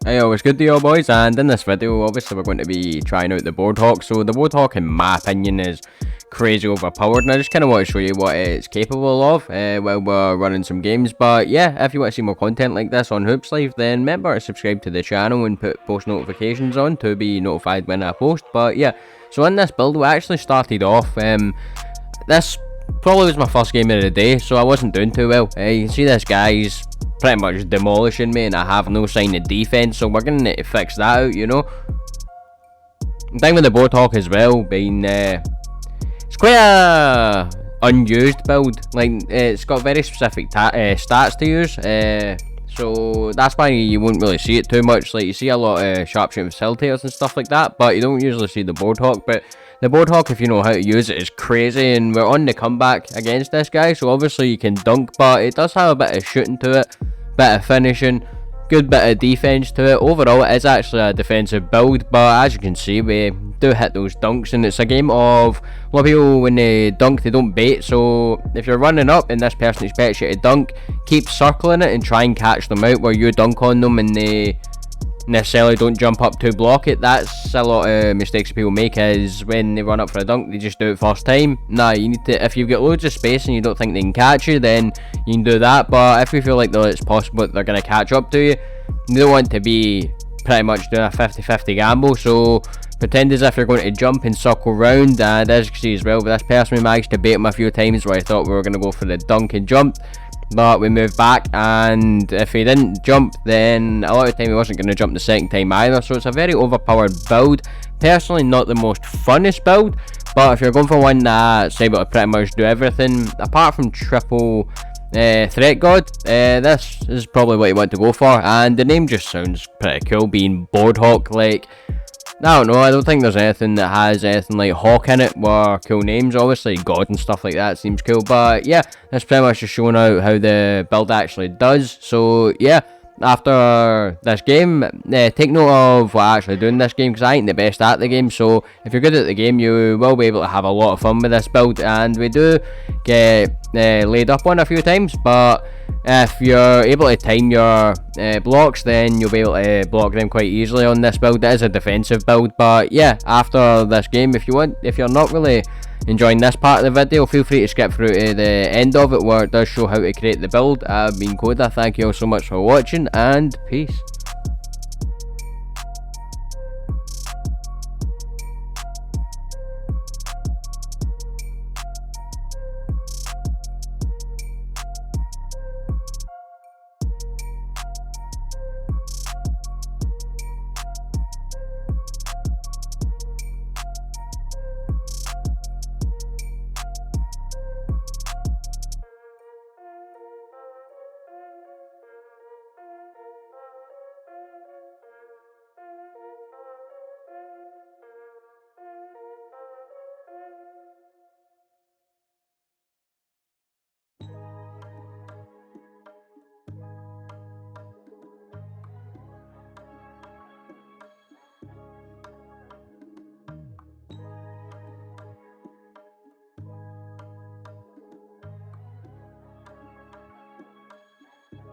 Hey, it's good to you all, boys, and in this video obviously we're going to be trying out the Boardhawk. So the Boardhawk in my opinion is crazy overpowered, and I just kind of want to show you what it's capable of while we're running some games. But yeah, if you want to see more content like this on Hoops Life, then remember to subscribe to the channel and put post notifications on to be notified when I post. But yeah, so in this build we actually started off, this probably was my first game of the day, so I wasn't doing too well. You can see this guy's pretty much demolishing me and I have no sign of defense, so we're gonna need to fix that out, you know. The thing with the Boardhawk as well being it's quite a unused build. Like it's got very specific stats to use, so that's why you won't really see it too much. Like you see a lot of sharpshooting facilitators and stuff like that, but you don't usually see the Boardhawk. But the Boardhawk, if you know how to use it, is crazy, and we're on the comeback against this guy, so obviously you can dunk, but it does have a bit of shooting to it, bit of finishing, good bit of defense to it. Overall it is actually a defensive build, but as you can see we do hit those dunks, and it's a game of a lot of people when they dunk they don't bait. So if you're running up and this person expects you to dunk, keep circling it and try and catch them out where you dunk on them and they necessarily don't jump up to block it. That's a lot of mistakes people make, is when they run up for a dunk they just do it first time. Nah, you need to, if you've got loads of space and you don't think they can catch you, then you can do that. But if you feel like though it's possible that they're going to catch up to you, you don't want to be pretty much doing a 50-50 gamble. So pretend as if you're going to jump and circle round, and as you can see as well, with this person we managed to bait him a few times where I thought we were going to go for the dunk and jump, but we moved back, and if he didn't jump then a lot of the time he wasn't going to jump the second time either. So it's a very overpowered build. Personally not the most funnest build, but if you're going for one that's able to pretty much do everything apart from triple threat god, this is probably what you want to go for. And the name just sounds pretty cool, being Boardhawk. Like, I don't know, I don't think there's anything that has anything like Hawk in it were cool names. Obviously God and stuff like that seems cool, but yeah, that's pretty much just showing out how the build actually does. So yeah, after this game, take note of what I actually do in this game, because I ain't the best at the game. So if you're good at the game you will be able to have a lot of fun with this build, and we do get laid up on a few times, but if you're able to time your blocks then you'll be able to block them quite easily on this build. It is a defensive build, but yeah, after this game, if you're not really enjoying this part of the video, feel free to skip through to the end of it where it does show how to create the build. I've been Coda, thank you all so much for watching, and peace.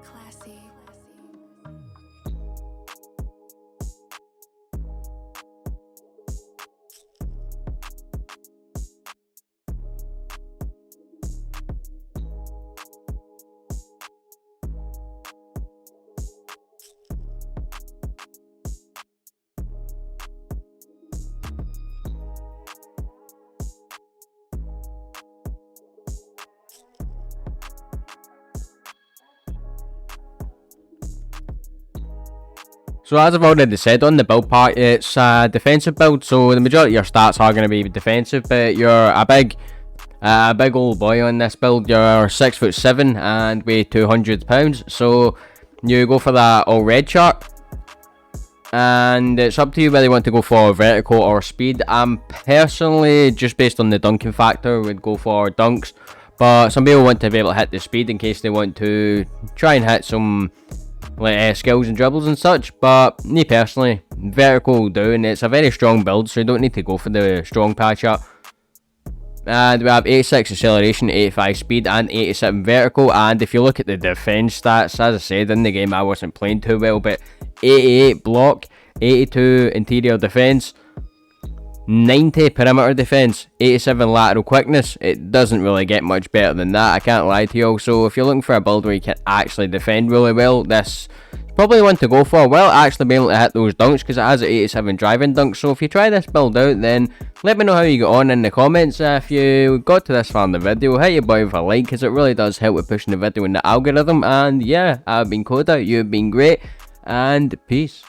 Classy. So as I've already said, on the build part, it's a defensive build, so the majority of your stats are going to be defensive, but you're a big old boy on this build. You're 6'7" and weigh 200 pounds, so you go for that all red chart, and it's up to you whether you want to go for vertical or speed. I'm personally, just based on the dunking factor, would go for dunks, but some people want to be able to hit the speed in case they want to try and hit some like skills and dribbles and such. But me personally, vertical will do, and it's a very strong build, so you don't need to go for the strong patch up. And we have 86 acceleration, 85 speed, and 87 vertical. And if you look at the defense stats, as I said in the game, I wasn't playing too well, but 88 block, 82 interior defense, 90 perimeter defense, 87 lateral quickness. It doesn't really get much better than that, I can't lie to you all. So if you're looking for a build where you can actually defend really well, this is probably the one to go for. Well, actually being able to hit those dunks, because it has an 87 driving dunk. So if you try this build out, then let me know how you get on in the comments. If you got to this far in the video, hit your boy with a like, because it really does help with pushing the video in the algorithm. And yeah, I've been Coda, you've been great, and peace.